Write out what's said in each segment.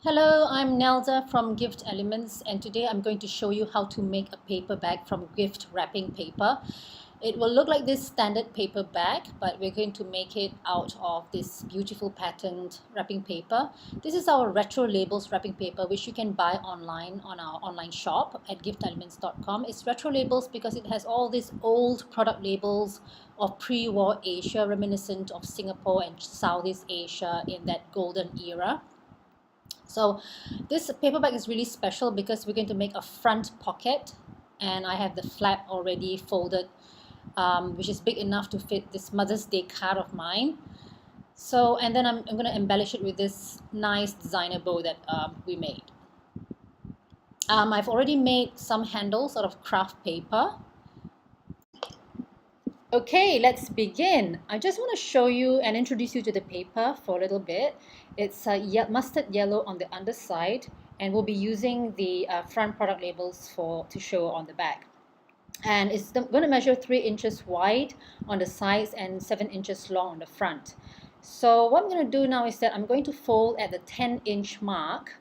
Hello, I'm Nelda from Gift Elements, and today I'm going to show you how to make a paper bag from gift wrapping paper. It will look like this standard paper bag, but we're going to make it out of this beautiful patterned wrapping paper. This is our retro labels wrapping paper, which you can buy online on our online shop at giftelements.com. It's retro labels because it has all these old product labels of pre-war Asia, reminiscent of Singapore and Southeast Asia in that golden era. So this paper bag is really special because we're going to make a front pocket, and I have the flap already folded, which is big enough to fit this Mother's Day card of mine. So, and then I'm going to embellish it with this nice designer bow that we made. I've already made some handles out of craft paper. Okay, let's begin. I just want to show you and introduce you to the paper for a little bit. It's mustard yellow on the underside, and we'll be using the front product labels to show on the back. And it's going to measure 3 inches wide on the sides and 7 inches long on the front. So what I'm going to do now is that I'm going to fold at the 10-inch mark,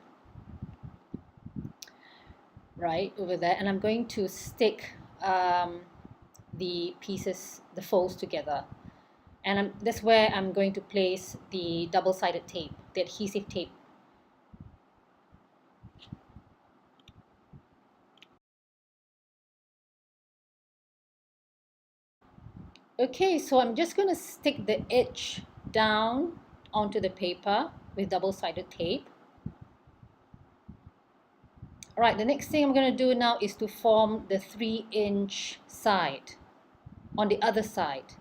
right over there, and I'm going to stick the pieces, the folds together, and that's where I'm going to place the double-sided tape, the adhesive tape. Okay, so I'm just going to stick the edge down onto the paper with double-sided tape. Alright, the next thing I'm going to do now is to form the 3-inch side on the other side.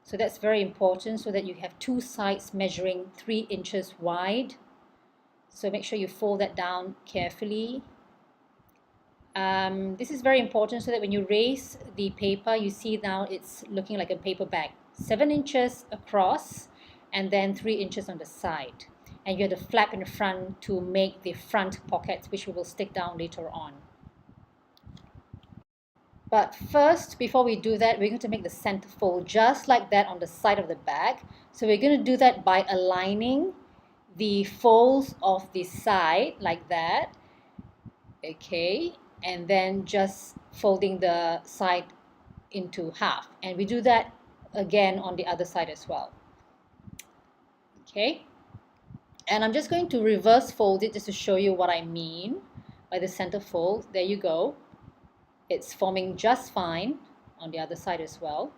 So that's very important, so that you have two sides measuring 3 inches wide. So make sure you fold that down carefully. This is very important so that when you raise the paper, you see now it's looking like a paper bag. 7 inches across and then 3 inches on the side. And you have the flap in the front to make the front pockets, which we will stick down later on. But first, before we do that, we're going to make the center fold just like that on the side of the bag. So we're going to do that by aligning the folds of the side like that. Okay, and then just folding the side into half. And we do that again on the other side as well. Okay, and I'm just going to reverse fold it just to show you what I mean by the center fold. There you go. It's forming just fine on the other side as well.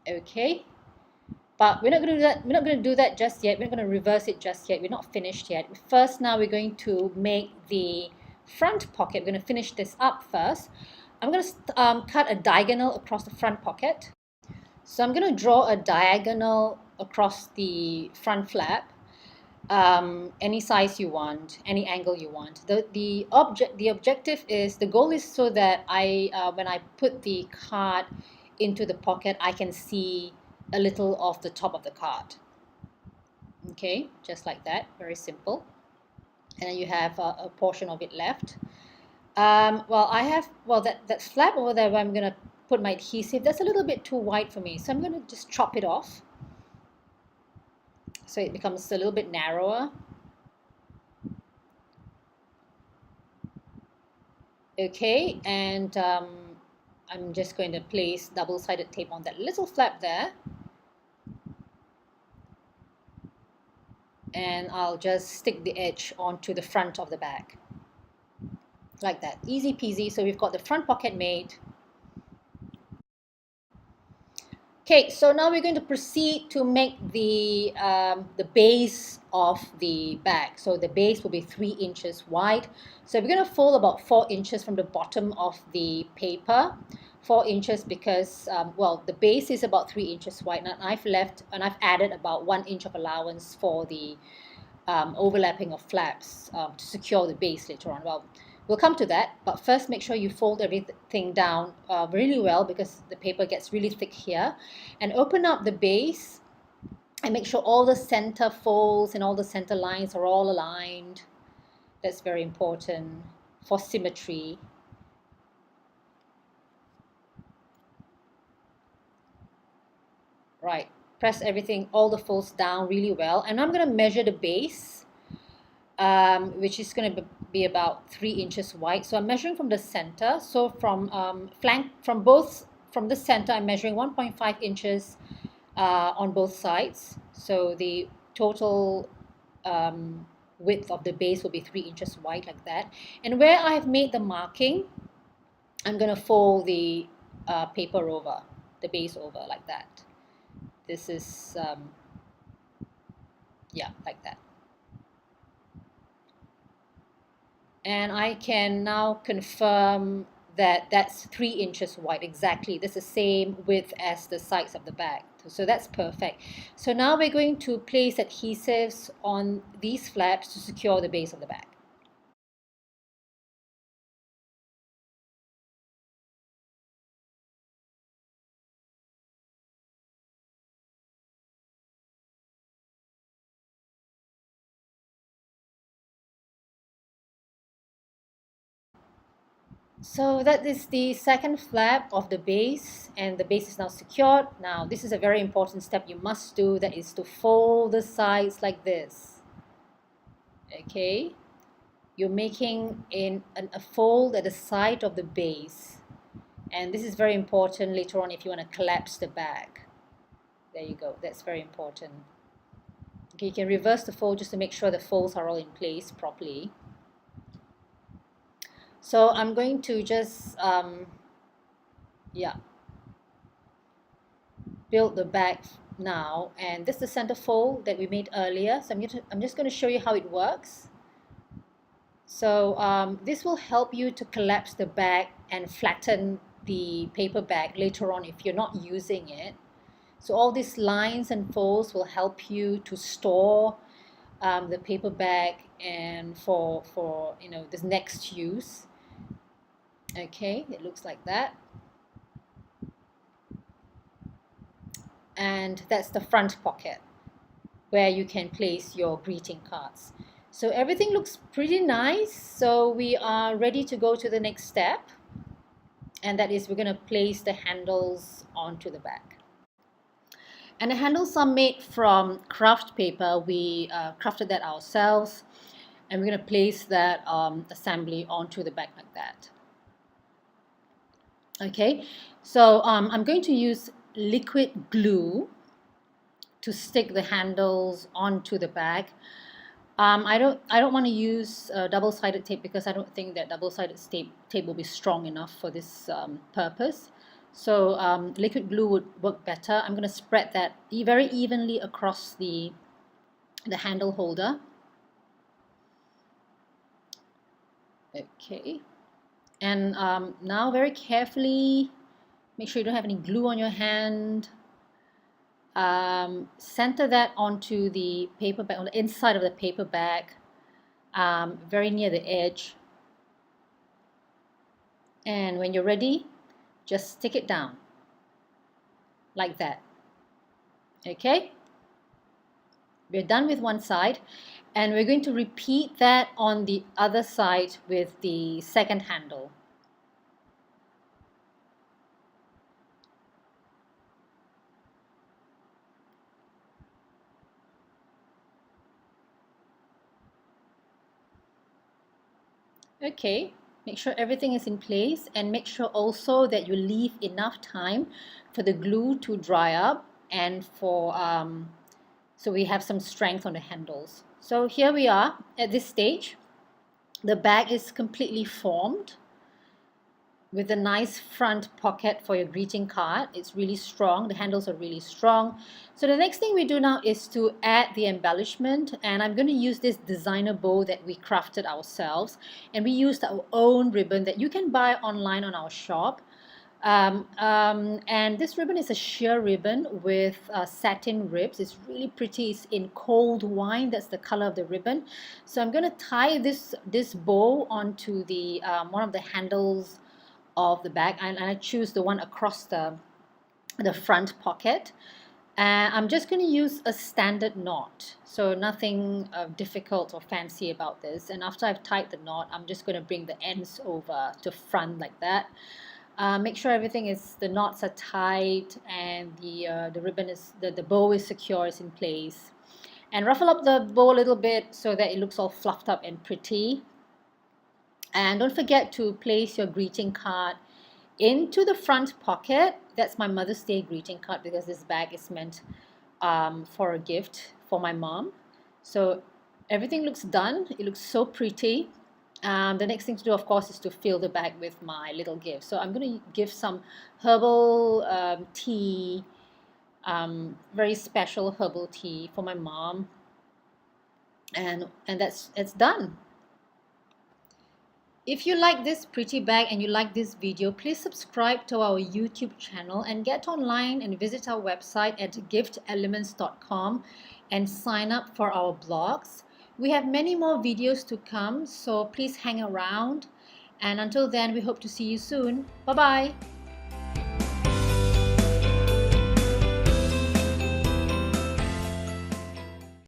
Okay, but we're not going to do that. We're not going to do that just yet. We're not going to reverse it just yet. We're not finished yet. First, now we're going to make the front pocket. We're going to finish this up first. I'm going to cut a diagonal across the front pocket. So I'm going to draw a diagonal across the front flap. Any size you want, any angle you want. The objective is, the goal is so that when I put the card into the pocket, I can see a little of the top of the card. Okay, just like that, very simple. And then you have a portion of it left. That flap over there where I'm going to put my adhesive, that's a little bit too wide for me, so I'm going to just chop it off. So it becomes a little bit narrower. Okay, and I'm just going to place double-sided tape on that little flap there. And I'll just stick the edge onto the front of the bag. Like that, easy peasy. So we've got the front pocket made. Okay, so now we're going to proceed to make the base of the bag. So the base will be 3 inches wide. So we're going to fold about 4 inches from the bottom of the paper. 4 inches because, the base is about 3 inches wide. And I've added about 1 inch of allowance for the overlapping of flaps to secure the base later on. Well, we'll come to that, but first make sure you fold everything down really well, because the paper gets really thick here. And open up the base and make sure all the center folds and all the center lines are all aligned. That's very important for symmetry. Right, press everything, all the folds down really well. And I'm going to measure the base, which is going to be about 3 inches wide. So I'm measuring from the center. So from from the center, I'm measuring 1.5 inches on both sides. So the total width of the base will be 3 inches wide, like that. And where I have made the marking, I'm going to fold the paper over, the base over, like that. This is, yeah, like that. And I can now confirm that that's 3 inches wide exactly. That's the same width as the sides of the bag. So that's perfect. So now we're going to place adhesives on these flaps to secure the base of the bag. So that is the second flap of the base, and the base is now secured. Now this is a very important step you must do, that is to fold the sides like this. Okay, you're making a fold at the side of the base, and this is very important later on if you want to collapse the bag. There you go, that's very important. Okay, you can reverse the fold just to make sure the folds are all in place properly. So I'm going to just build the bag now, and this is the center fold that we made earlier. So I'm just going to show you how it works. So this will help you to collapse the bag and flatten the paper bag later on if you're not using it. So all these lines and folds will help you to store the paper bag and for this next use. Okay, it looks like that. And that's the front pocket where you can place your greeting cards. So everything looks pretty nice. So we are ready to go to the next step, and that is we're going to place the handles onto the bag. And the handles are made from craft paper. We crafted that ourselves, and we're going to place that assembly onto the bag like that. Okay, so I'm going to use liquid glue to stick the handles onto the bag. I don't want to use double-sided tape because I don't think that double-sided tape will be strong enough for this purpose. So liquid glue would work better. I'm going to spread that very evenly across the handle holder. Okay, and now very carefully make sure you don't have any glue on your hand. Center that onto the paper bag, on the inside of the paper bag, very near the edge. And when you're ready, just stick it down like that. Okay, we're done with one side, and we're going to repeat that on the other side with the second handle. Okay, make sure everything is in place, and make sure also that you leave enough time for the glue to dry up and for so we have some strength on the handles. So here we are at this stage. The bag is completely formed with a nice front pocket for your greeting card. It's really strong. The handles are really strong. So the next thing we do now is to add the embellishment, and I'm going to use this designer bow that we crafted ourselves, and we used our own ribbon that you can buy online on our shop. And this ribbon is a sheer ribbon with satin ribs. It's really pretty. It's in cold wine. That's the color of the ribbon. So I'm going to tie this bow onto the one of the handles of the bag, and I choose the one across the front pocket. And I'm just going to use a standard knot, so nothing difficult or fancy about this. And after I've tied the knot, I'm just going to bring the ends over to front like that. Make sure everything is, the knots are tight and the ribbon is, the bow is secure, is in place. And ruffle up the bow a little bit so that it looks all fluffed up and pretty. And don't forget to place your greeting card into the front pocket. That's my Mother's Day greeting card because this bag is meant for a gift for my mom. So everything looks done. It looks so pretty. The next thing to do, of course, is to fill the bag with my little gift. So I'm going to give some herbal tea, very special herbal tea for my mom. And it's done. If you like this pretty bag and you like this video, please subscribe to our YouTube channel and get online and visit our website at giftelements.com and sign up for our blogs. We have many more videos to come, so please hang around. And until then, we hope to see you soon. Bye-bye.